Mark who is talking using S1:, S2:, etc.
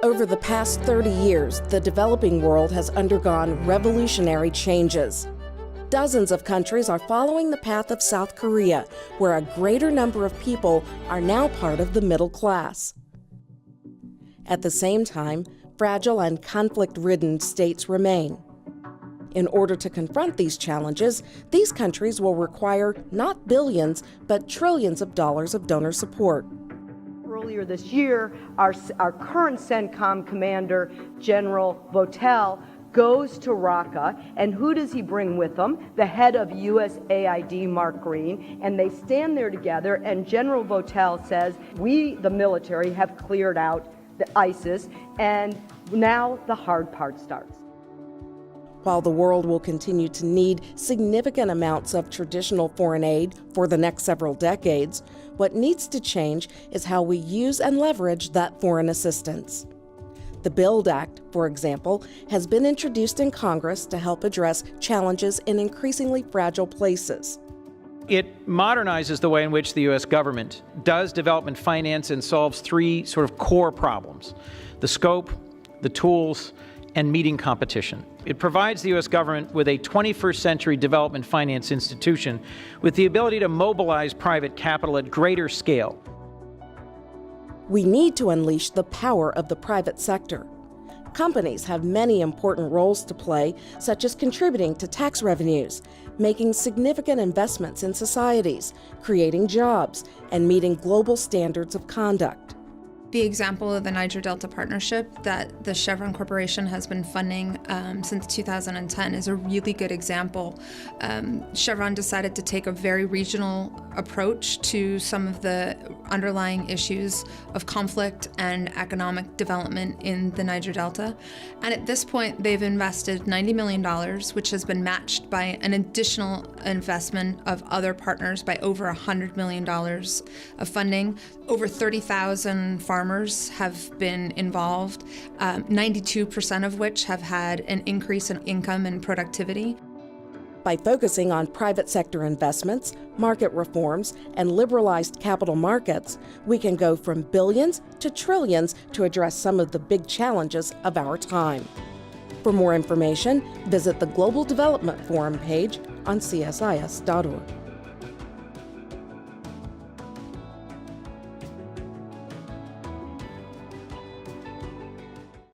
S1: Over the past 30 years, the developing world has undergone revolutionary changes. Dozens of countries are following the path of South Korea, where a greater number of people are now part of the middle class. At the same time, fragile and conflict-ridden states remain. In order to confront these challenges, these countries will require not billions, but trillions of dollars of donor support.
S2: Earlier this year, our current CENTCOM commander, General Votel, goes to Raqqa, and who does he bring with him? The head of USAID, Mark Green, and they stand there together, and General Votel says, we, the military, have cleared out the ISIS, and now the hard part starts.
S1: While the world will continue to need significant amounts of traditional foreign aid for the next several decades, what needs to change is how we use and leverage that foreign assistance. The BUILD Act, for example, has been introduced in Congress to help address challenges in increasingly fragile places.
S3: It modernizes the way in which the U.S. government does development finance and solves three sort of core problems: the scope, the tools, and meeting competition. It provides the U.S. government with a 21st century development finance institution with the ability to mobilize private capital at greater scale.
S1: We need to unleash the power of the private sector. Companies have many important roles to play, such as contributing to tax revenues, making significant investments in societies, creating jobs, and meeting global standards of conduct.
S4: The example of the Niger Delta Partnership that the Chevron Corporation has been funding since 2010 is a really good example. Chevron decided to take a very regional approach to some of the underlying issues of conflict and economic development in the Niger Delta. And at this point, they've invested $90 million, which has been matched by an additional investment of other partners by over $100 million of funding. Over 30,000 farmers have been involved, 92% of which have had an increase in income and productivity.
S1: By focusing on private sector investments, market reforms, and liberalized capital markets, we can go from billions to trillions to address some of the big challenges of our time. For more information, visit the Global Development Forum page on CSIS.org.